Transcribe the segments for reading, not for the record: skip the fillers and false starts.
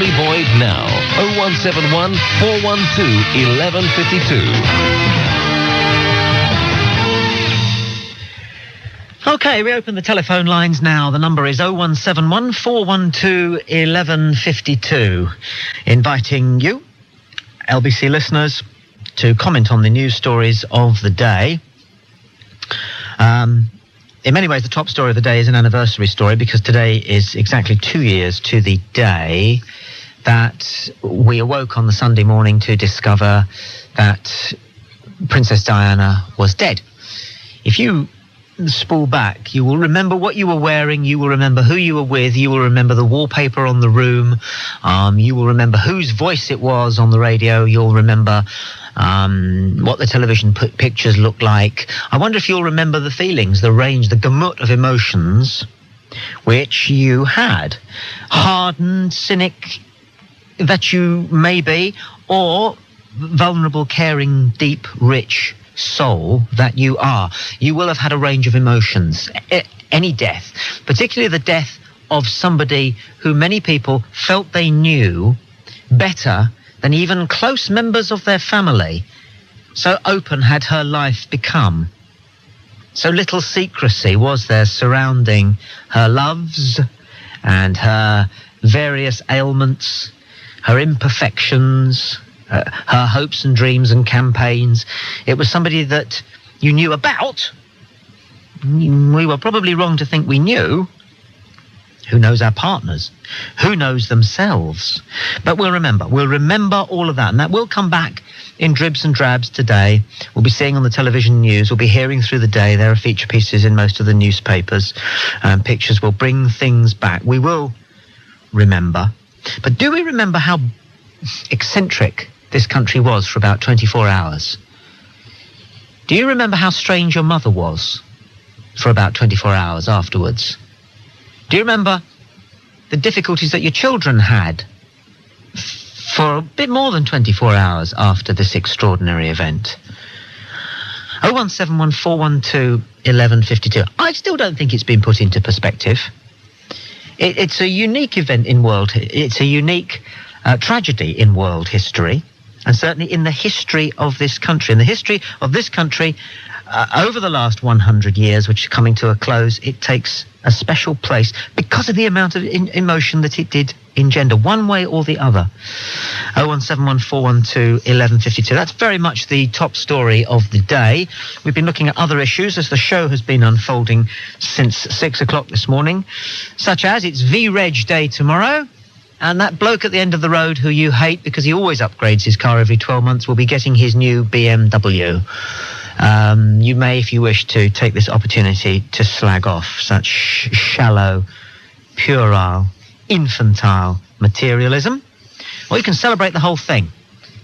Tommy Boyds now. 0171 412 1152. OK, we open the telephone lines now. The number is 0171 412 1152. Inviting you, LBC listeners, to comment on the news stories of the day. In many ways, the top story of the day is an anniversary story, because today is exactly 2 years to the day that we awoke on the Sunday morning to discover that Princess Diana was dead. If you spool back, you will remember what you were wearing, you will remember who you were with, you will remember the wallpaper on the room, you will remember whose voice it was on the radio, you'll remember what the television pictures looked like. I wonder if you'll remember the feelings, the range, the gamut of emotions which you had. Hardened, cynic that you may be, or vulnerable, caring, deep, rich soul that you are. You will have had a range of emotions. Any death, particularly the death of somebody who many people felt they knew better than even close members of their family. So open had her life become. So little secrecy was there surrounding her loves and her various ailments, her imperfections, her hopes and dreams and campaigns. It was somebody that you knew about. We were probably wrong to think we knew. Who knows our partners? Who knows themselves? But we'll remember all of that, and that will come back in dribs and drabs today. We'll be seeing on the television news, we'll be hearing through the day. There are feature pieces in most of the newspapers, and pictures will bring things back. We will remember. But do we remember how eccentric this country was for about 24 hours? Do you remember how strange your mother was for about 24 hours afterwards? Do you remember the difficulties that your children had for a bit more than 24 hours after this extraordinary event? 0171 412 1152. I still don't think it's been put into perspective. It's a unique event in it's a unique tragedy in world history, and certainly in the history of this country. In the history of this country, over the last 100 years, which is coming to a close, it takes a special place because of the amount of emotion that it did engender, one way or the other. 0171 412 1152. That's very much the top story of the day. We've been looking at other issues as the show has been unfolding since 6 o'clock this morning, such as it's V-Reg Day tomorrow, and that bloke at the end of the road who you hate because he always upgrades his car every 12 months will be getting his new BMW. You may, if you wish to, take this opportunity to slag off such shallow, puerile, infantile materialism, or you can celebrate the whole thing,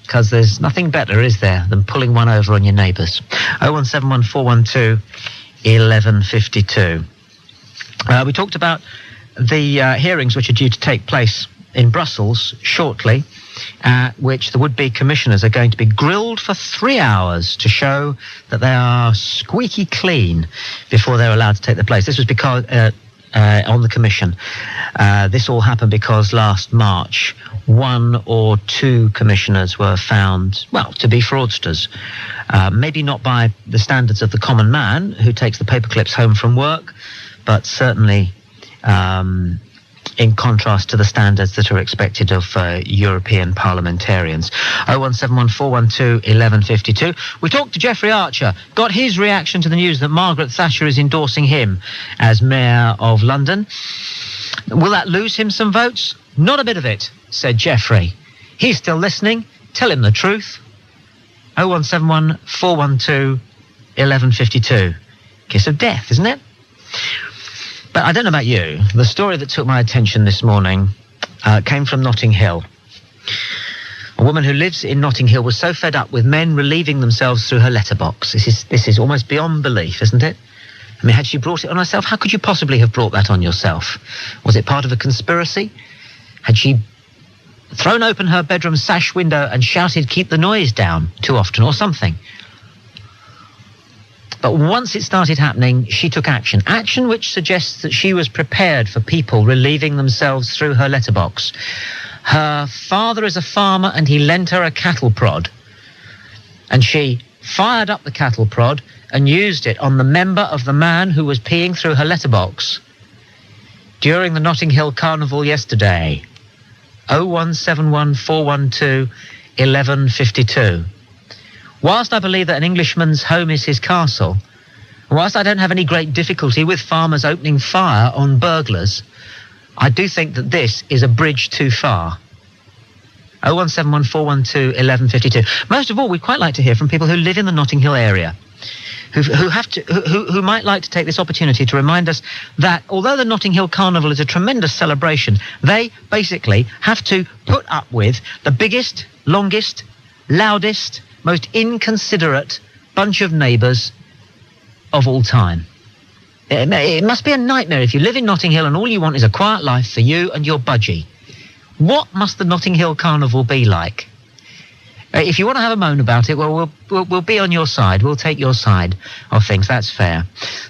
because there's nothing better, is there, than pulling one over on your neighbours. 0171 412 1152. We talked about the hearings which are due to take place in Brussels shortly, which the would-be commissioners are going to be grilled for 3 hours to show that they are squeaky clean before they're allowed to take their place. This was because on the commission. This all happened because last March, 1 or 2 commissioners were found, well, to be fraudsters. Maybe not by the standards of the common man who takes the paperclips home from work, but certainly in contrast to the standards that are expected of European parliamentarians. 0171 412 1152. We talked to Jeffrey Archer, got his reaction to the news that Margaret Thatcher is endorsing him as Mayor of London. Will that lose him some votes? Not a bit of it, said Jeffrey. He's still listening. Tell him the truth. 0171 412 1152. Kiss of death, isn't it? But I don't know about you. The story that took my attention this morning came from Notting Hill. A woman who lives in Notting Hill was so fed up with men relieving themselves through her letterbox. This is almost beyond belief, isn't it? I mean, had she brought it on herself? How could you possibly have brought that on yourself? Was it part of a conspiracy? Had she thrown open her bedroom sash window and shouted, "Keep the noise down," too often or something? But once it started happening, she took action. Action which suggests that she was prepared for people relieving themselves through her letterbox. Her father is a farmer and he lent her a cattle prod. And she fired up the cattle prod and used it on the member of the man who was peeing through her letterbox during the Notting Hill Carnival yesterday. 0171 412 1152. Whilst I believe that an Englishman's home is his castle, whilst I don't have any great difficulty with farmers opening fire on burglars, I do think that this is a bridge too far. 0171 412 1152. Most of all, we'd quite like to hear from people who live in the Notting Hill area, who might like to take this opportunity to remind us that although the Notting Hill Carnival is a tremendous celebration, they basically have to put up with the biggest, longest, loudest, most inconsiderate bunch of neighbours of all time. It must be a nightmare if you live in Notting Hill and all you want is a quiet life for you and your budgie. What must the Notting Hill Carnival be like? If you want to have a moan about it, well, we'll be on your side. We'll take your side of things. That's fair.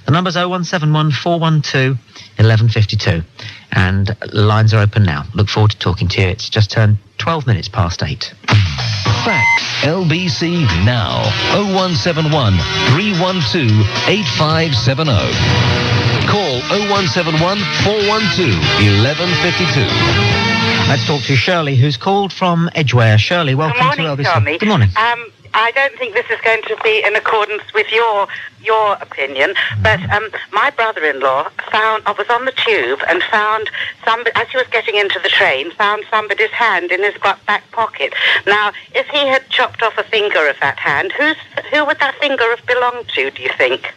The number's 0171 412 1152. And lines are open now. Look forward to talking to you. It's just turned 12 minutes past 8. Fax LBC now. 0171 312 8570. Call 0171 412 1152. Let's talk to Shirley, who's called from Edgware. Shirley, welcome to LBC. Tommy. Good morning. I don't think this is going to be in accordance with your opinion, but my brother-in-law was on the tube and found somebody, as he was getting into the train, found somebody's hand in his back pocket. Now, if he had chopped off a finger of that hand, who would that finger have belonged to, do you think?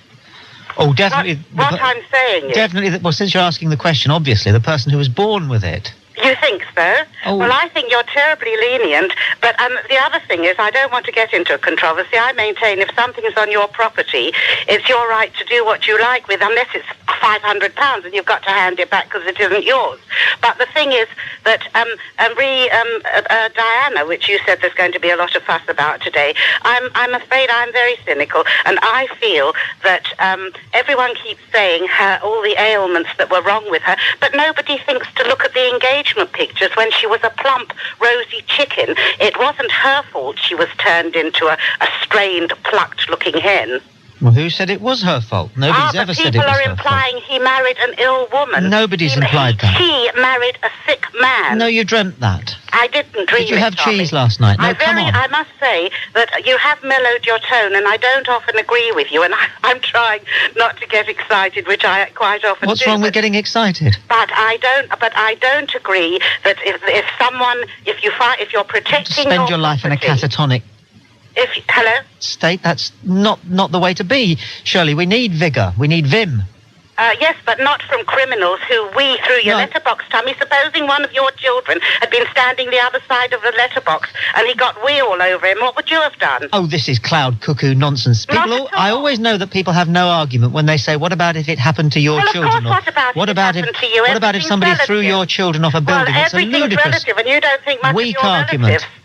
Oh, definitely. What I'm saying is... Definitely, well, since you're asking the question, obviously, the person who was born with it. You think so? Oh. Well, I think you're terribly lenient, but the other thing is I don't want to get into a controversy. I maintain if something is on your property, it's your right to do what you like with, unless it's £500 and you've got to hand it back because it isn't yours. But the thing is that Diana, which you said there's going to be a lot of fuss about today, I'm afraid I'm very cynical, and I feel that everyone keeps saying all the ailments that were wrong with her, but nobody thinks to look at the engagement pictures when she was a plump, rosy chicken. It wasn't her fault she was turned into a strained, plucked-looking hen. Well, who said it was her fault? Nobody's ever said it was her fault. People are implying he married an ill woman. Nobody's implied that. He married a sick man. No, you dreamt that. I didn't dream it, Did you have Tommy. cheese last night? No, come on. I must say that you have mellowed your tone, and I don't often agree with you, and I'm trying not to get excited, which I quite often do. What's wrong with getting excited? But I don't agree that if you're protecting Spend your life in a catatonic state, that's not the way to be. Shirley, we need vigour. We need vim. Yes, but not from criminals who wee through your letterbox, Tommy. Supposing one of your children had been standing the other side of the letterbox and he got wee all over him, what would you have done? Oh, this is cloud cuckoo nonsense. I always know that people have no argument when they say, what about if it happened to your children? Of course, what about if somebody threw your children off a building? Well, it's a ludicrous, relative, and you don't think much weak of your argument. relatives.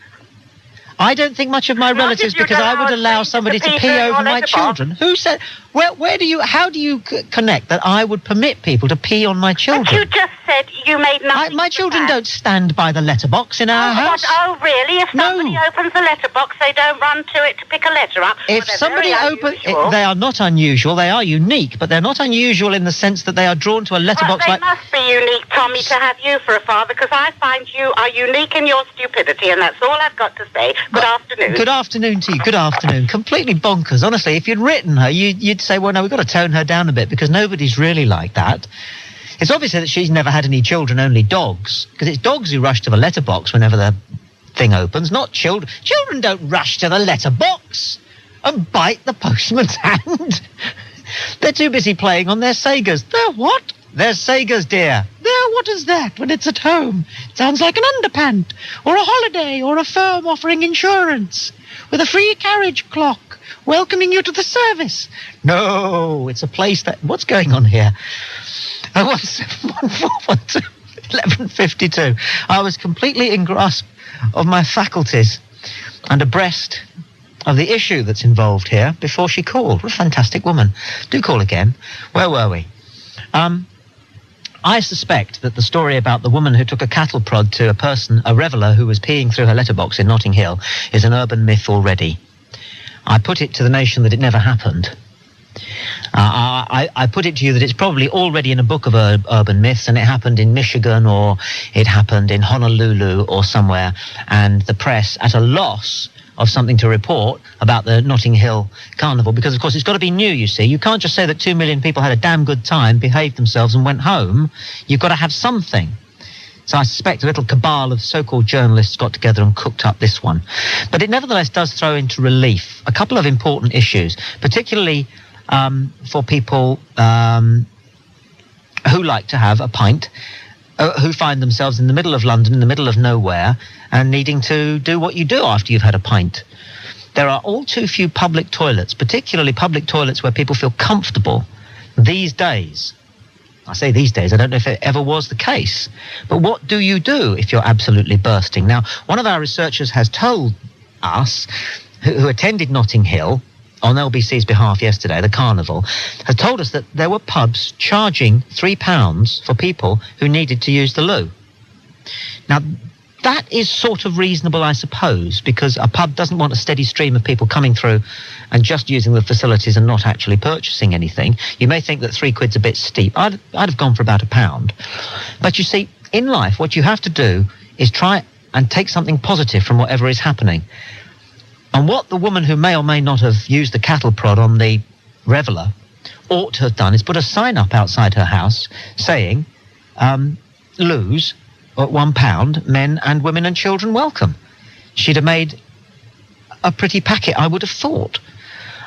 I don't think much of my relatives because I would allow somebody to pee over my children. Who said? How do you connect that I would permit people to pee on my children? But you just said you made nothing. My children don't stand by the letterbox in our house. Oh, really? If somebody opens the letterbox, they don't run to it to pick a letter up? If somebody opens, they are not unusual. They are unique, but they're not unusual in the sense that they are drawn to a letterbox. Well, they must be unique, Tommy, to have you for a father, because I find you are unique in your stupidity, and that's all I've got to say. Good afternoon. Good afternoon to you. Good afternoon. Completely bonkers. Honestly, if you'd written her, you'd say, well, no, we've got to tone her down a bit because nobody's really like that. It's obvious that she's never had any children, only dogs, because it's dogs who rush to the letterbox whenever the thing opens, not children. Children don't rush to the letterbox and bite the postman's hand. They're too busy playing on their Segas. They're what? They're Segas, dear. What is that when it's at home? It sounds like an underpant, or a holiday, or a firm offering insurance, with a free carriage clock, welcoming you to the service. No, it's a place that... What's going on here? 1152. I was completely in grasp of my faculties and abreast of the issue that's involved here before she called. What a fantastic woman. Do call again. Where were we? I suspect that the story about the woman who took a cattle prod to a reveller who was peeing through her letterbox in Notting Hill, is an urban myth already. I put it to the nation that it never happened. I put it to you that it's probably already in a book of urban myths, and it happened in Michigan, or it happened in Honolulu or somewhere, and the press, at a loss of something to report about the Notting Hill Carnival, because of course it's got to be new, you see. You can't just say that 2 million people had a damn good time, behaved themselves and went home. You've got to have something. So I suspect a little cabal of so-called journalists got together and cooked up this one. But it nevertheless does throw into relief a couple of important issues, particularly for people who like to have a pint, who find themselves in the middle of London, in the middle of nowhere, and needing to do what you do after you've had a pint. There are all too few public toilets, particularly public toilets where people feel comfortable these days. I say these days, I don't know if it ever was the case. But what do you do if you're absolutely bursting? Now, one of our researchers has told us, who attended Notting Hill on LBC's behalf yesterday, the Carnival, has told us that there were pubs charging £3 for people who needed to use the loo. Now, that is sort of reasonable, I suppose, because a pub doesn't want a steady stream of people coming through and just using the facilities and not actually purchasing anything. You may think that £3's a bit steep. I'd have gone for about £1. But you see, in life, what you have to do is try and take something positive from whatever is happening. And what the woman who may or may not have used the cattle prod on the reveller ought to have done is put a sign up outside her house saying, loos at £1, men and women and children welcome. She'd have made a pretty packet, I would have thought.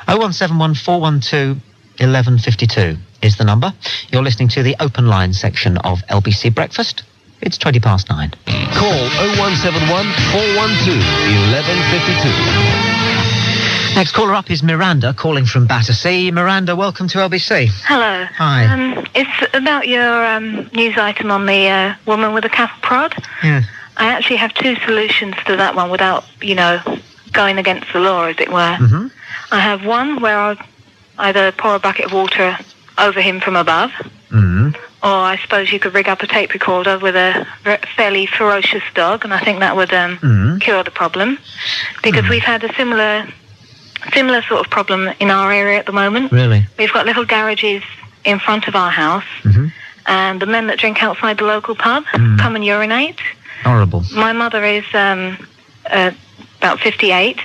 0171 412 1152 is the number. You're listening to the open line section of LBC Breakfast. It's 9:20. Call 0171 412 1152. Next caller up is Miranda, calling from Battersea. Miranda, welcome to LBC. Hello. Hi. It's about your news item on the woman with a cattle prod. Yeah. I actually have two solutions to that one without, going against the law, as it were. Mm-hmm. I have one where I'll either pour a bucket of water over him from above, Mm-hmm. or I suppose you could rig up a tape recorder with a fairly ferocious dog, and I think that would cure the problem, because we've had a similar sort of problem in our area at the moment. Really? We've got little garages in front of our house, and the men that drink outside the local pub come and urinate. Horrible. My mother is about 58,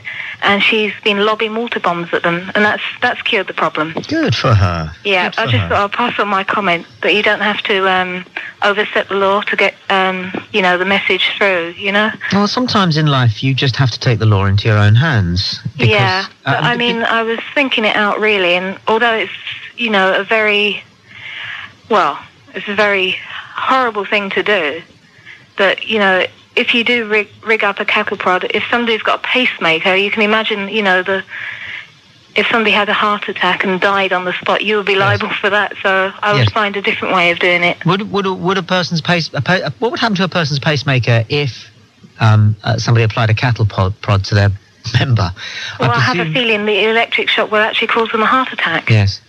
and she's been lobbing water bombs at them, and that's cured the problem. Good for her. Yeah, I just thought I'll pass on my comment that you don't have to overstep the law to get the message through. Well, sometimes in life you just have to take the law into your own hands. Because, yeah, but I was thinking it out really, and although it's it's a very horrible thing to do, but if you do rig up a cattle prod, if somebody's got a pacemaker, you can imagine, if somebody had a heart attack and died on the spot, you would be liable for that. So I would find a different way of doing it. Would a person's what would happen to a person's pacemaker if somebody applied a cattle prod to their member? Well, I have a feeling the electric shock will actually cause them a heart attack. Yes.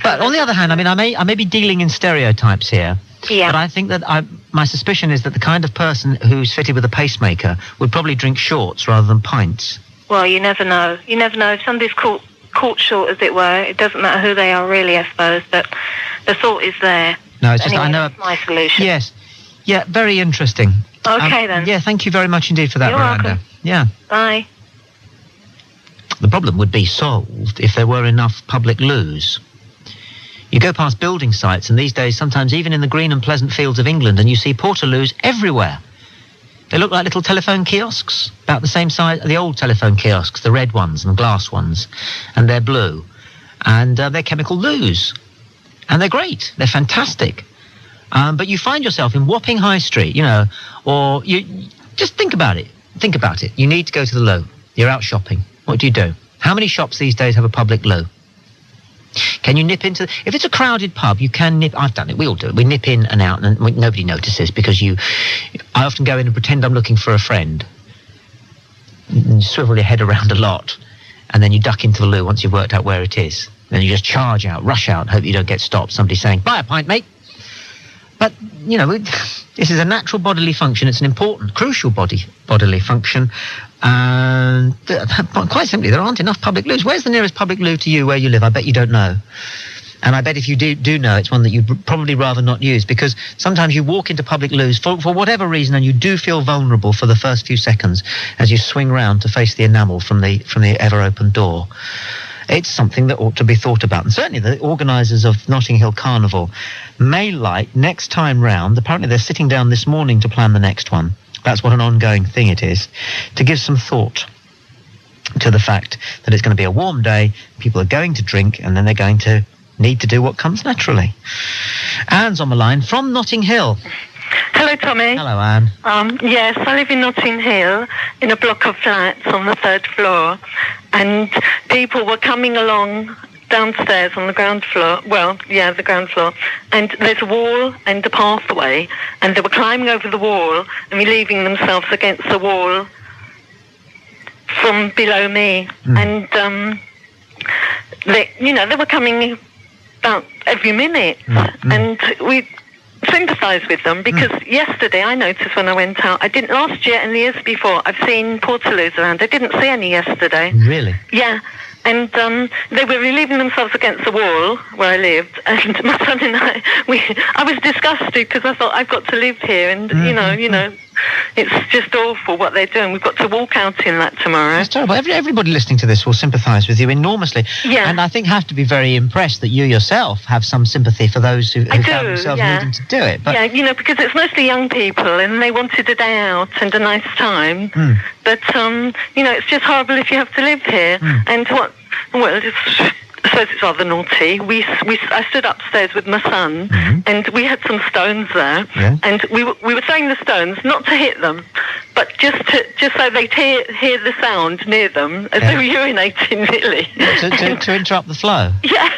But on the other hand, I may be dealing in stereotypes here. Yeah. But I think that my suspicion is that the kind of person who's fitted with a pacemaker would probably drink shorts rather than pints. Well, you never know. You never know. If somebody's caught short, as it were, it doesn't matter who they are really, I suppose, but the thought is there. No, it's just, anyway, I know. That's my solution. Yes. Yeah, very interesting. Okay, then. Yeah, thank you very much indeed for that, You're Miranda. welcome. Yeah. Bye. The problem would be solved if there were enough public loos. You go past building sites, and these days, sometimes even in the green and pleasant fields of England, and you see portaloos everywhere. They look like little telephone kiosks, about the same size, the old telephone kiosks, the red ones and the glass ones, and they're blue. And they're chemical loos. And they're great. They're fantastic. But you find yourself in Wapping High Street, or you just think about it. Think about it. You need to go to the loo. You're out shopping. What do? How many shops these days have a public loo? Can you nip into... If it's a crowded pub, you can nip... I've done it. We all do it. We nip in and out, and nobody notices because I often go in and pretend I'm looking for a friend. And you swivel your head around a lot, and then you duck into the loo once you've worked out where it is. Then you just charge out, rush out, hope you don't get stopped. Somebody saying, "Buy a pint, mate." But, you know, this is a natural bodily function. It's an important, crucial bodily function. And quite simply, there aren't enough public loos. Where's the nearest public loo to you where you live? I bet you don't know. And I bet if you do know, it's one that you'd probably rather not use, because sometimes you walk into public loos for whatever reason, and you do feel vulnerable for the first few seconds as you swing round to face the enamel from the ever-open door. It's something that ought to be thought about. And certainly the organisers of Notting Hill Carnival may like, next time round, apparently they're sitting down this morning to plan the next one. That's what an ongoing thing it is, to give some thought to the fact that it's going to be a warm day, people are going to drink, and then they're going to need to do what comes naturally. Anne's on the line from Notting Hill. Hello, Tommy. Hello, Anne. Yes, I live in Notting Hill in a block of flats on the 3rd floor, and people were coming along downstairs on the ground floor. Well, yeah, the ground floor. And there's a wall and a pathway, and they were climbing over the wall and relieving themselves against the wall from below me. And they were coming about every minute, and we sympathise with them, because yesterday I noticed when I went out, I didn't last year and the years before, I've seen portaloos around. I didn't see any yesterday. Really? Yeah. And they were relieving themselves against the wall where I lived, and my son and I was disgusted, because I thought, I've got to live here, and you know, it's just awful what they're doing. We've got to walk out in that tomorrow. It's terrible. Everybody listening to this will sympathise with you enormously. Yeah. And I think have to be very impressed that you yourself have some sympathy for those who found themselves needing to do it. But yeah, because it's mostly young people, and they wanted a day out and a nice time. But, it's just horrible if you have to live here. And I suppose it's rather naughty. I stood upstairs with my son, and we had some stones there, and we were throwing the stones not to hit them, but just so they'd hear the sound near them as they were urinating, really. To interrupt the flow. Yeah.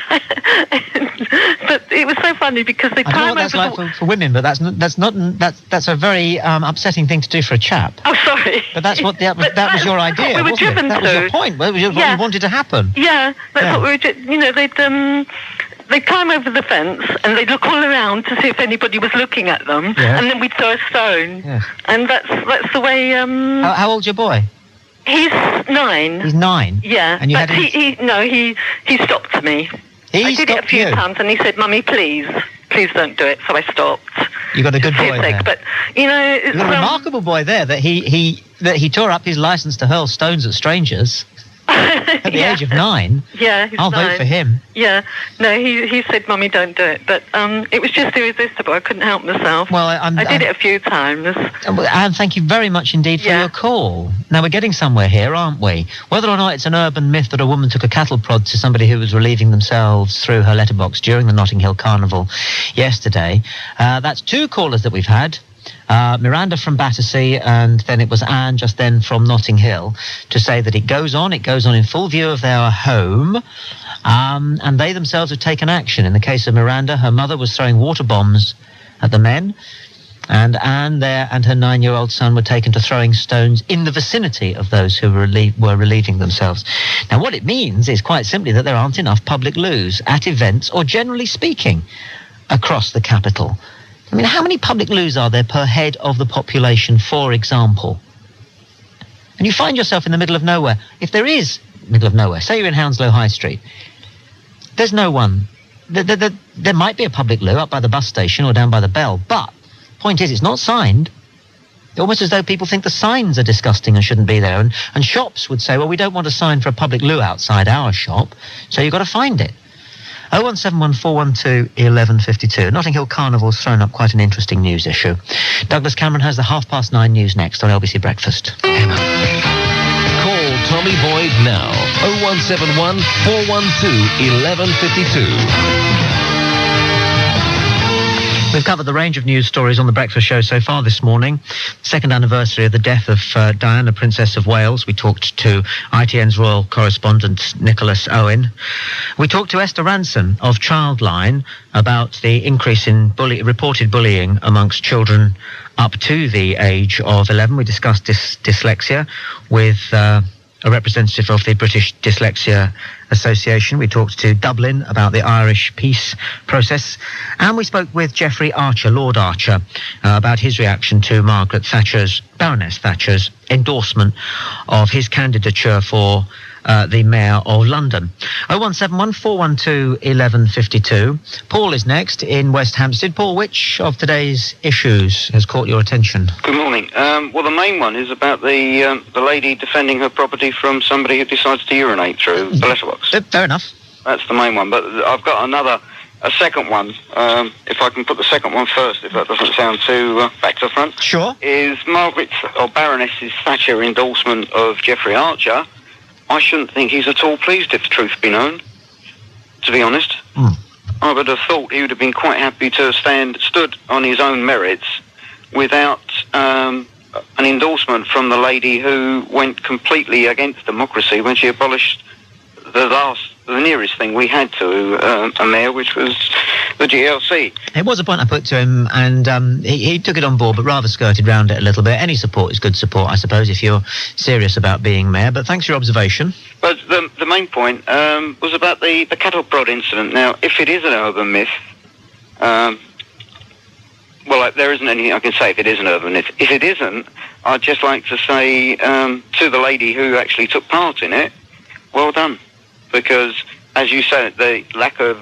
But it was so funny, because they climb over. I don't know what that's like for women, but that's a very upsetting thing to do for a chap. Oh, sorry. But that was your idea, we were wasn't it? That was your point. That was what you wanted to happen. Yeah, that's what we were doing. They'd climb over the fence, and they'd look all around to see if anybody was looking at them, and then we'd throw a stone. Yeah. And that's the way. How old's your boy? He's 9. He's 9. Yeah, and but he stopped me. I did it a few times, and he said, "Mummy, please don't do it." So I stopped. You got a good boy there. But it's a remarkable boy there that he tore up his licence to hurl stones at strangers. At the age of 9? Yeah, he's I'll 9. vote for him. Yeah. No, he said, "Mummy, don't do it." But it was just irresistible. I couldn't help myself. Well, I did it a few times. And thank you very much indeed for your call. Now, we're getting somewhere here, aren't we? Whether or not it's an urban myth that a woman took a cattle prod to somebody who was relieving themselves through her letterbox during the Notting Hill Carnival yesterday, that's 2 callers that we've had. Miranda from Battersea, and then it was Anne just then from Notting Hill, to say that it goes on in full view of their home, and they themselves have taken action. In the case of Miranda, her mother was throwing water bombs at the men, and Anne there and her 9-year-old son were taken to throwing stones in the vicinity of those who were relieving themselves. Now, what it means is quite simply that there aren't enough public loos at events, or generally speaking, across the capital. I mean, how many public loos are there per head of the population, for example? And you find yourself in the middle of nowhere. If there is middle of nowhere, say you're in Hounslow High Street, there's no one. There might be a public loo up by the bus station or down by the Bell, but point is, it's not signed. It's almost as though people think the signs are disgusting and shouldn't be there. And shops would say, well, we don't want a sign for a public loo outside our shop, so you've got to find it. 0171412 1152. Notting Hill Carnival's thrown up quite an interesting news issue. Douglas Cameron has the 9:30 news next on LBC Breakfast. Emma. Call Tommy Boyd now. 0171 412 1152. We've covered the range of news stories on the breakfast show so far this morning. Second anniversary of the death of Diana, Princess of Wales. We talked to ITN's royal correspondent Nicholas Owen. We talked to Esther Ranson of Childline about the increase in reported bullying amongst children up to the age of 11. We discussed dyslexia with a representative of the British Dyslexia Association. We talked to Dublin about the Irish peace process. And we spoke with Geoffrey Archer, Lord Archer, about his reaction to Baroness Thatcher's endorsement of his candidature for the Mayor of London. 0171 412 1152. Paul is next in West Hampstead. Paul, which of today's issues has caught your attention? Good morning. Well, the main one is about the lady defending her property from somebody who decides to urinate through the letterbox. Fair enough. That's the main one. But I've got a second one. If I can put the second one first, if that doesn't sound too back to front. Sure. Is Baroness Thatcher endorsement of Geoffrey Archer. I shouldn't think he's at all pleased, if the truth be known, to be honest. I would have thought he would have been quite happy to have stood on his own merits without an endorsement from the lady who went completely against democracy when she abolished the nearest thing we had to a mayor, which was the GLC. It was a point I put to him, and he took it on board, but rather skirted round it a little bit. Any support is good support, I suppose, if you're serious about being mayor. But thanks for your observation. But the main point was about the cattle prod incident. Now, if it is an urban myth, there isn't anything I can say if it is an urban myth. If it isn't, I'd just like to say to the lady who actually took part in it, well done. Because, as you said, the lack of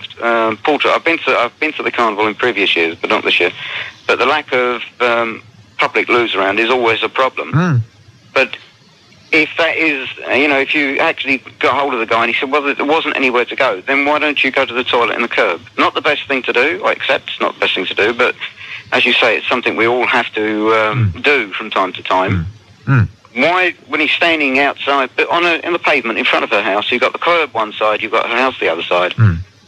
portrait. I've been to the carnival in previous years, but not this year. But the lack of public loos around is always a problem. But if that is, if you actually got hold of the guy and he said, well, there wasn't anywhere to go, then why don't you go to the toilet in the curb? Not the best thing to do. I accept it's not the best thing to do, but as you say, it's something we all have to do from time to time. Why, when he's standing outside, but in the pavement in front of her house, you've got the curb one side, you've got her house the other side.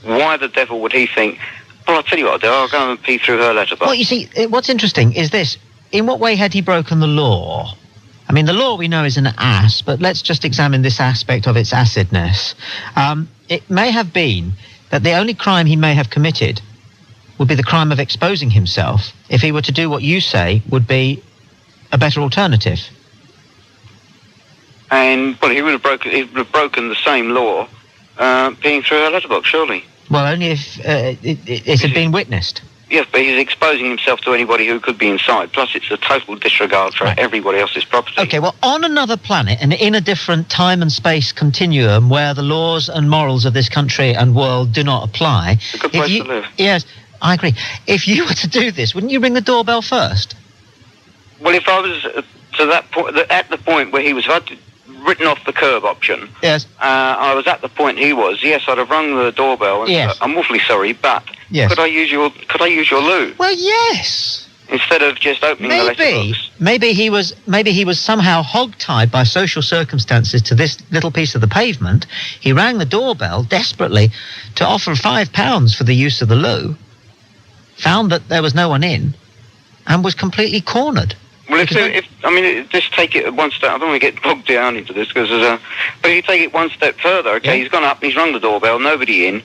Why the devil would he think, well, I'll tell you what I'll do, I'll go and pee through her letterbox? Well, you see, what's interesting is this. In what way had he broken the law? I mean, the law we know is an ass, but let's just examine this aspect of its acidness. It may have been that the only crime he may have committed would be the crime of exposing himself if he were to do what you say would be a better alternative. And, well, he would have broken the same law being through her letterbox, surely. Well, only if it had been witnessed. Yes, but he's exposing himself to anybody who could be inside. Plus, it's a total disregard for everybody else's property. OK, well, on another planet and in a different time and space continuum where the laws and morals of this country and world do not apply... It's a good place to live. Yes, I agree. If you were to do this, wouldn't you ring the doorbell first? Well, if I was to that point, at the point where he was written off the curb option. Yes. I was at the point he was. Yes, I'd have rung the doorbell. And yes. I'm awfully sorry, but yes. Could I use your loo? Well, yes. Instead of just opening the letterbox. Maybe he was somehow hogtied by social circumstances to this little piece of the pavement. He rang the doorbell desperately to offer £5 for the use of the loo. Found that there was no one in, and was completely cornered. Well, just take it one step. I don't want to get bogged down into this, but if you take it one step further, okay, He's gone up, he's rung the doorbell, nobody in.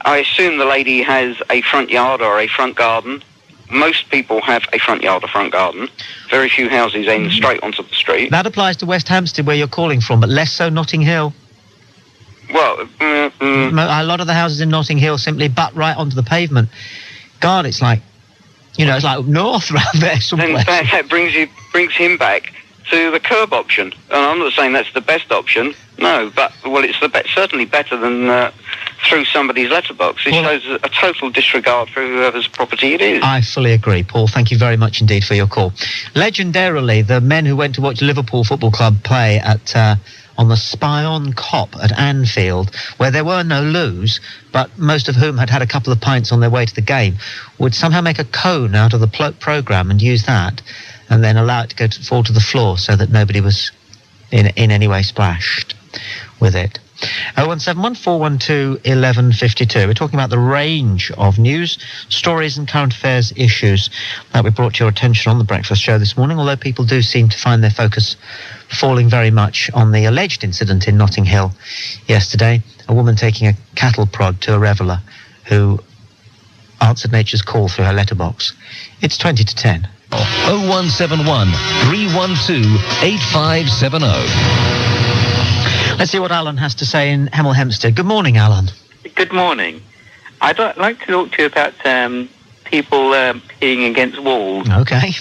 I assume the lady has a front yard or a front garden. Most people have a front yard or front garden. Very few houses aim straight onto the street. That applies to West Hampstead, where you're calling from, but less so Notting Hill. Well, a lot of the houses in Notting Hill simply butt right onto the pavement. God, it's like... it's like north around there somewhere. Then that brings him back to the curb option. And I'm not saying that's the best option. No, but, well, it's certainly better than through somebody's letterbox. It shows a total disregard for whoever's property it is. I fully agree, Paul. Thank you very much indeed for your call. Legendarily, the men who went to watch Liverpool Football Club play on the Spion Cop at Anfield, where there were no loos, but most of whom had had a couple of pints on their way to the game, would somehow make a cone out of the programme and use that, and then allow it to fall to the floor so that nobody was in any way splashed with it. 0171 412 1152. We're talking about the range of news, stories and current affairs issues that we brought to your attention on the Breakfast Show this morning, although people do seem to find their focus falling very much on the alleged incident in Notting Hill yesterday, a woman taking a cattle prod to a reveller who answered nature's call through her letterbox. It's 20 to 10. 0171 312 8570. Let's see what Alan has to say in Hemel Hempstead. Good morning, Alan. Good morning. I'd like to talk to you about people peeing against walls. Okay.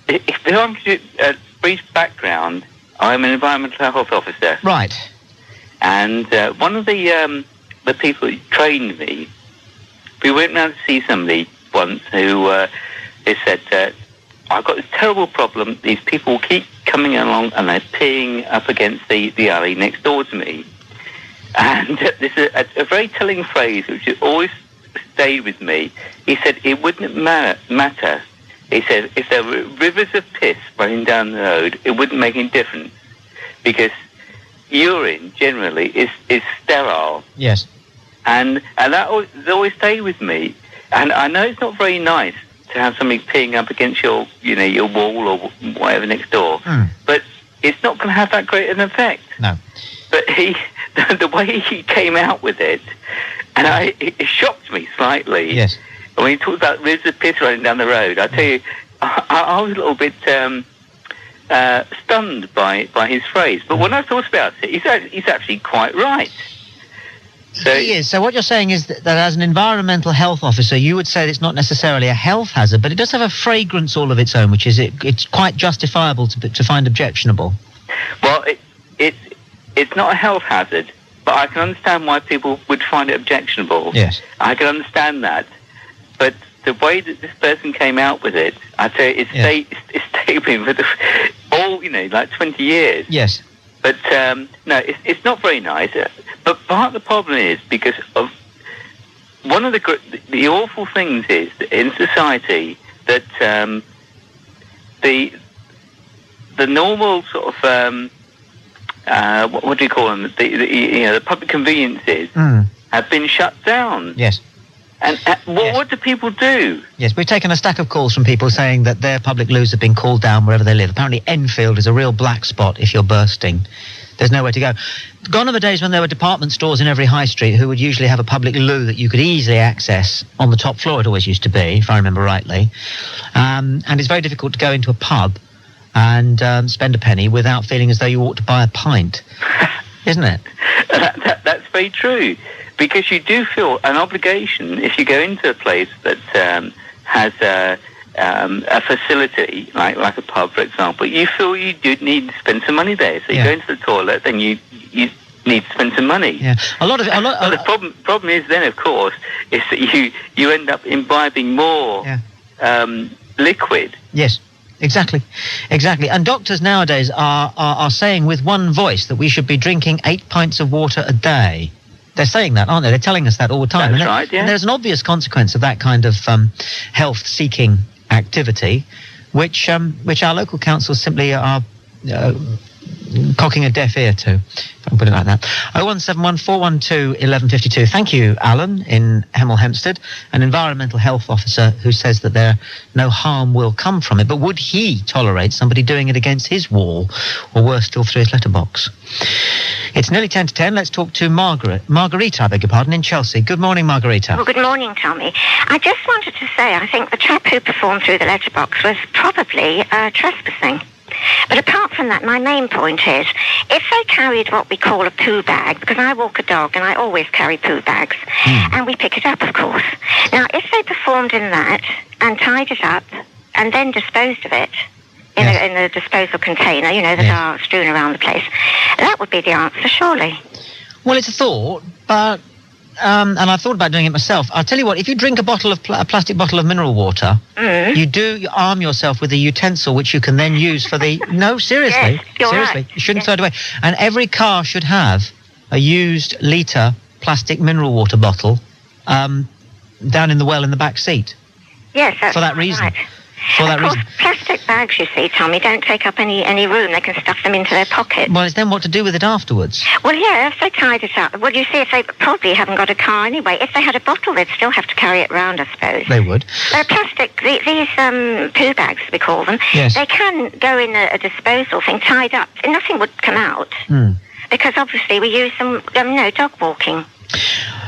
If I'm to a brief background, I'm an environmental health officer. Right. And one of the people who trained me, we went round to see somebody once who they said, I've got this terrible problem. These people keep coming along and they're peeing up against the alley next door to me. And this is a very telling phrase which has always stayed with me. He said, it wouldn't matter. He said, if there were rivers of piss running down the road, it wouldn't make any difference. Because urine generally is sterile. Yes. And that always stayed with me. And I know it's not very nice to have somebody peeing up against your wall or whatever next door. But it's not going to have that great an effect. No. But the way he came out with it, and it shocked me slightly. Yes. When he talked about rivers of piss running down the road, I tell you, I was a little bit stunned by his phrase. But when I thought about it, he's actually quite right. So, he is. So what you're saying is that as an environmental health officer, you would say it's not necessarily a health hazard, but it does have a fragrance all of its own, which is it's quite justifiable to find objectionable. Well, it's not a health hazard, but I can understand why people would find it objectionable. Yes. I can understand that. But the way that this person came out with it, I'd say it's stayed with me for like 20 years. Yes. But no, it's not very nice. But part of the problem is because of one of the awful things is that in society that the normal sort of what do you call them? The public conveniences have been shut down. Yes. And what do people do? Yes, we've taken a stack of calls from people saying that their public loos have been called down wherever they live. Apparently Enfield is a real black spot if you're bursting. There's nowhere to go. Gone are the days when there were department stores in every high street who would usually have a public loo that you could easily access on the top floor. It always used to be, if I remember rightly. And it's very difficult to go into a pub and spend a penny without feeling as though you ought to buy a pint. Isn't it? That's very true. Because you do feel an obligation if you go into a place that has a facility, like a pub, for example. You feel you do need to spend some money there. So you go into the toilet, then you need to spend some money. Yeah, but the problem is then, of course, is that you end up imbibing more liquid. Yes. Exactly. And doctors nowadays are saying with one voice that we should be drinking 8 pints of water a day. They're saying that, aren't they? They're telling us that all the time. That's right, yeah. And there's an obvious consequence of that kind of health-seeking activity, which our local councils simply are cocking a deaf ear to, if I can put it like that. 0171 412 1152. Thank you, Alan, in Hemel Hempstead, an environmental health officer who says that no harm will come from it. But would he tolerate somebody doing it against his wall, or worse still, through his letterbox? It's nearly 10 to 10. Let's talk to Margarita, I beg your pardon, in Chelsea. Good morning, Margarita. Well, good morning, Tommy. I just wanted to say I think the chap who performed through the letterbox was probably trespassing. But apart from that, my main point is, if they carried what we call a poo bag, because I walk a dog and I always carry poo bags, and we pick it up, of course. Now, if they performed in that and tied it up and then disposed of it in a disposal container, that are strewn around the place, that would be the answer, surely. Well, it's a thought, but... and I've thought about doing it myself. I'll tell you what, if you drink a plastic bottle of mineral water, you arm yourself with a utensil which you can then use for the... No, seriously. Yes, you're seriously. right. You shouldn't throw it away. And every car should have a used litre plastic mineral water bottle down in the well in the back seat. Yes, that's for that reason. Right. For that reason. Plastic bags, you see, Tommy, don't take up any room. They can stuff them into their pockets. Well, it's then what to do with it afterwards. Well, yeah, if they tied it up. Well, you see, if they probably haven't got a car anyway. If they had a bottle, they'd still have to carry it round, I suppose. They would. Plastic, these poo bags, we call them, yes. They can go in a disposal thing tied up. Nothing would come out. Because obviously we use them, dog walking.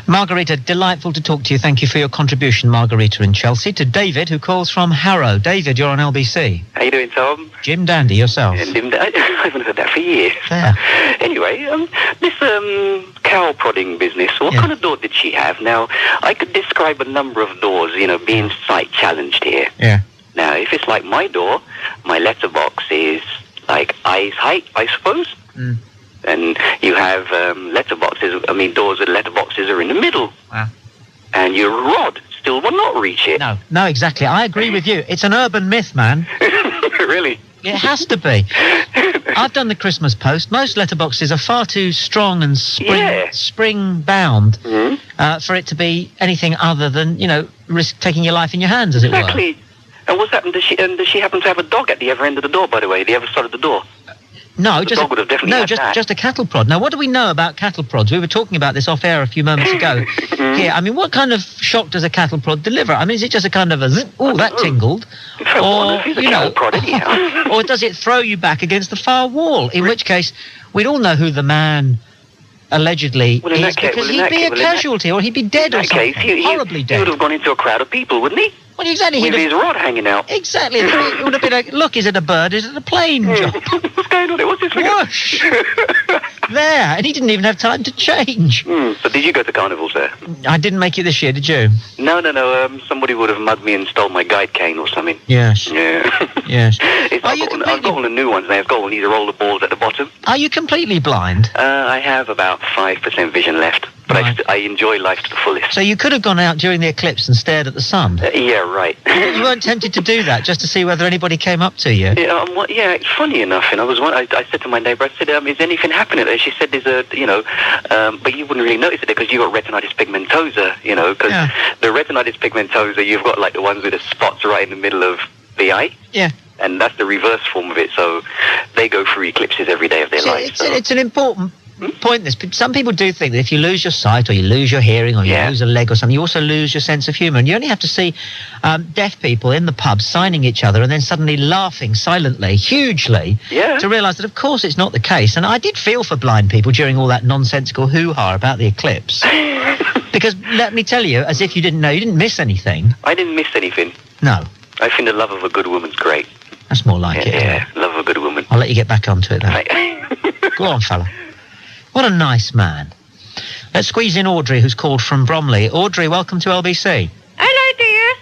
Margarita, delightful to talk to you. Thank you for your contribution, Margarita in Chelsea. To David, who calls from Harrow. David, you're on LBC. How you doing, Tom? Jim Dandy, yourself. I haven't heard that for years. There. Anyway, this cow prodding business, what kind of door did she have? Now, I could describe a number of doors, being sight challenged here. Yeah. Now, if it's like my door, my letterbox is like eyes height, I suppose. Mm. And you have doors with letterboxes are in the middle. Wow. And your rod still will not reach it. No, exactly. I agree with you. It's an urban myth, man. Really? It has to be. I've done the Christmas post. Most letterboxes are far too strong and spring-bound for it to be anything other than, risk taking your life in your hands, as it were. Exactly. And what's happened? Does she happen to have a dog at the other end of the door, by the way, the other side of the door? No, dog would have definitely just a cattle prod. Now, what do we know about cattle prods? We were talking about this off air a few moments ago. Here, I mean, what kind of shock does a cattle prod deliver? I mean, is it just a kind of a zip? Oh, that tingled, or cattle prod anyhow. or does it throw you back against the far wall? In which case, we'd all know who the man allegedly is, because he'd be a casualty, or he'd be dead or something. Horribly dead. He would have gone into a crowd of people, wouldn't he? Well, exactly. With his rod hanging out. Exactly. It would have been like, look, is it a bird? Is it a plane? What's going on there? What's this? Whoosh! There. And he didn't even have time to change. So did you go to carnivals there? I didn't make it this year, did you? No. Somebody would have mugged me and stole my guide cane or something. Yes. Yeah. Yes. I've got all the new ones now. I've got all these roller balls at the bottom. Are you completely blind? I have about 5% vision left. But I enjoy life to the fullest. So you could have gone out during the eclipse and stared at the sun. Yeah, right. You weren't tempted to do that just to see whether anybody came up to you? Yeah, it's funny enough. And I said to my neighbour, I said, is anything happening there? She said, there's a, but you wouldn't really notice it because you've got retinitis pigmentosa, because the retinitis pigmentosa, you've got like the ones with the spots right in the middle of the eye. Yeah. And that's the reverse form of it. So they go through eclipses every day of their life. It's an important point. Some people do think that if you lose your sight or you lose your hearing or you lose a leg or something, you also lose your sense of humour. And you only have to see deaf people in the pub signing each other and then suddenly laughing silently, hugely, to realise that, of course, it's not the case. And I did feel for blind people during all that nonsensical hoo-ha about the eclipse. Because, let me tell you, as if you didn't know, you didn't miss anything. I didn't miss anything. No. I think the love of a good woman's great. That's more like it. Yeah, love of a good woman. I'll let you get back onto it then. Right. Go on, fella. What a nice man. Let's squeeze in Audrey, who's called from Bromley. Audrey, welcome to LBC. Hello, dear.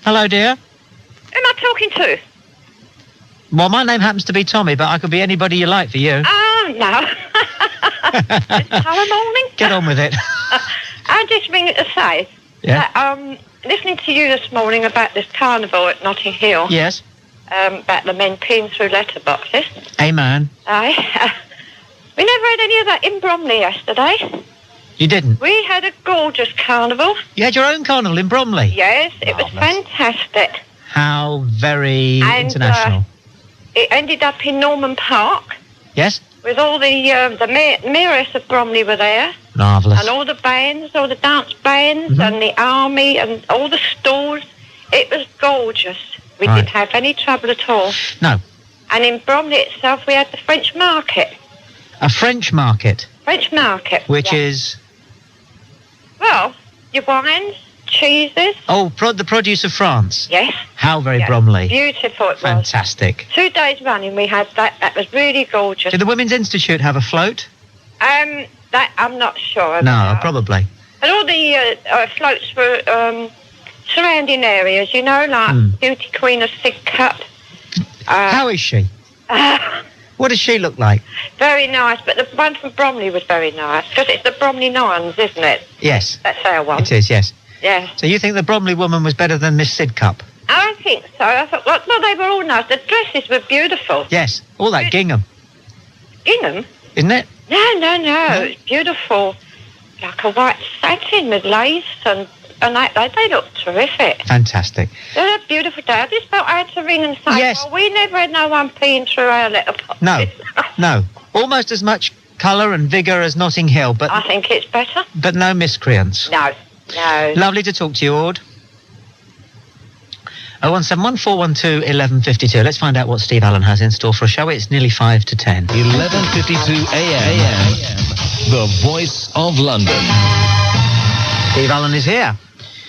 Hello, dear. Who am I talking to? Well, my name happens to be Tommy, but I could be anybody you like for you. Oh, no. It's Sarah Morning. Get on with it. I'm just ringing to say that listening to you this morning about this carnival at Notting Hill. Yes. About the men peeing through letterboxes. Amen. Aye. We never had any of that in Bromley yesterday. You didn't? We had a gorgeous carnival. You had your own carnival in Bromley? Yes, it was fantastic. How very international. It ended up in Norman Park. Yes? With all the mayoress of Bromley were there. Marvellous. And all the bands, all the dance bands, and the army, and all the stalls. It was gorgeous. We didn't have any trouble at all. No. And in Bromley itself, we had the French market. A French market? French market. Which is? Well, your wines, cheeses. Oh, the produce of France? Yes. How very Bromley. Beautiful it was. Fantastic. 2 days running we had that. That was really gorgeous. Did the Women's Institute have a float? That I'm not sure about. No, probably. And all the floats were surrounding areas, like Beauty Queen of Sidcup. How is she? What does she look like? Very nice, but the one from Bromley was very nice, because it's the Bromley Nines, isn't it? Yes. That's our one. It is, yes. Yeah. So you think the Bromley woman was better than Miss Sidcup? I think so. I thought, well, they were all nice. The dresses were beautiful. Yes, all that gingham. Gingham? Isn't it? No. It's beautiful. Like a white satin with lace and they look terrific. Fantastic. They had a beautiful day. I just felt I had to ring and say, well, we never had no one peeing through our letterboxes. No. Almost as much colour and vigour as Notting Hill, but... I think it's better. But no miscreants. No. Lovely to talk to you, Ord. 017 412 1152. Let's find out what Steve Allen has in store for a show. It's nearly 5 to 10. 11:52 a.m. The Voice of London. Steve Allen is here.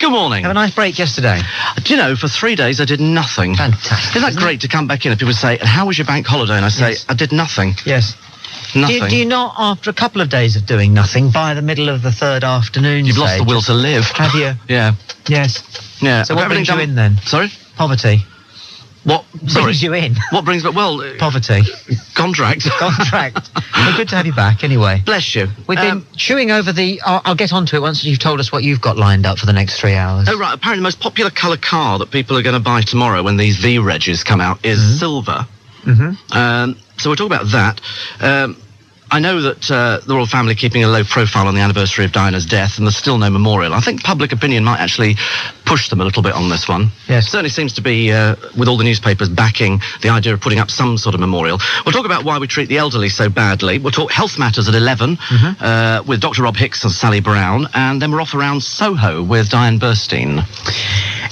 Good morning. Have a nice break yesterday. Do you know, for 3 days I did nothing. Fantastic. Isn't that great to come back in and people say, and how was your bank holiday? And I say, Yes. I did nothing. Yes. Nothing. Do you not, after a couple of days of doing nothing, by the middle of the third afternoon, You've lost the will to live. Have you? Yeah. Yes. Yeah. So what brings you in then? Sorry? Poverty. What? Sorry. Brings you in? What brings... Well... Poverty. Contract. Contract. Well, good to have you back, anyway. Bless you. We've been chewing over the... I'll get onto it once you've told us what you've got lined up for the next 3 hours. Oh, right. Apparently the most popular colour car that people are going to buy tomorrow when these V-regs come out is silver. Mm-hmm. So we'll talk about that. I know that the royal family are keeping a low profile on the anniversary of Diana's death, and there's still no memorial. I think public opinion might actually push them a little bit on this one. Yes. Certainly seems to be, with all the newspapers backing the idea of putting up some sort of memorial. We'll talk about why we treat the elderly so badly. We'll talk health matters at 11 with Dr. Rob Hicks and Sally Brown, and then we're off around Soho with Diane Burstein.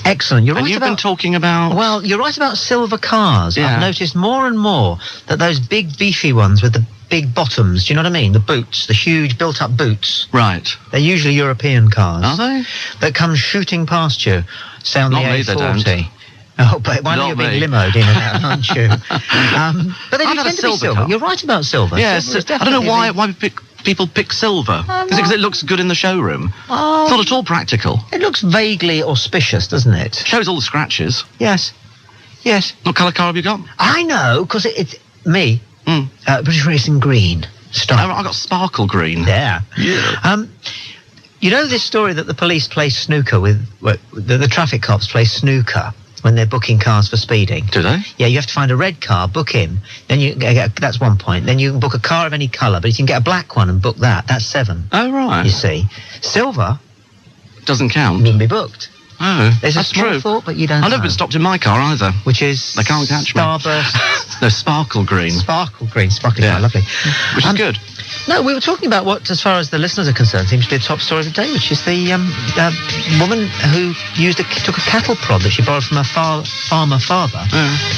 Excellent. You're right. And you've about, been talking about... Well, you're right about silver cars. Yeah. I've noticed more and more that those big beefy ones with the big bottoms, do you know what I mean? The boots, the huge built-up boots. Right. They're usually European cars. Are they? That come shooting past you, say on Not the me, A40. they don't. Oh, but why Not you're being me. limoed in and out, aren't you? But they I've do had a tend to be silver silver. car. You're right about silver. Yes, Silver is I don't know definitely why people pick silver. Is it because it looks good in the showroom? It's not at all practical. It looks vaguely auspicious, doesn't it? Shows all the scratches. Yes. Yes. What colour car have you got? I know, because it's me. British Racing Green. Stop. I got sparkle green. Yeah. Yeah. You know this story that the police play snooker with, the traffic cops play snooker when they're booking cars for speeding. Do they? Yeah, you have to find a red car, book him, then you get, that's 1 point. Then you can book a car of any colour, but you can get a black one and book that. That's 7. Oh, right. You see. Silver doesn't count. wouldn't be booked. Oh, There's that's a small true. thought, but you don't I've never know. been stopped in my car either. Which is... They can't catch me. Starburst. No, sparkle green. Sparkle green. Sparkling Yeah. green. Lovely. Which is good. No, we were talking about what, as far as the listeners are concerned, seems to be the top story of the day, which is the woman who took a cattle prod that she borrowed from her farmer father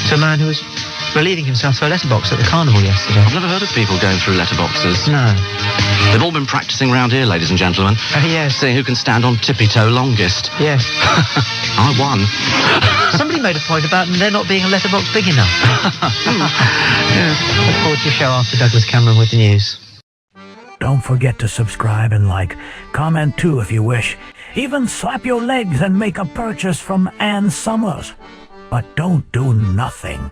to a man who was relieving himself through a letterbox at the carnival yesterday. I've never heard of people going through letterboxes. No. They've all been practising round here, ladies and gentlemen. Yes. Seeing who can stand on tippy-toe longest. Yes. I won. Somebody made a point about there not being a letterbox big enough. Look forward to your show after Douglas Cameron with the news. Don't forget to subscribe and like. Comment too if you wish. Even slap your legs and make a purchase from Ann Summers. But don't do nothing.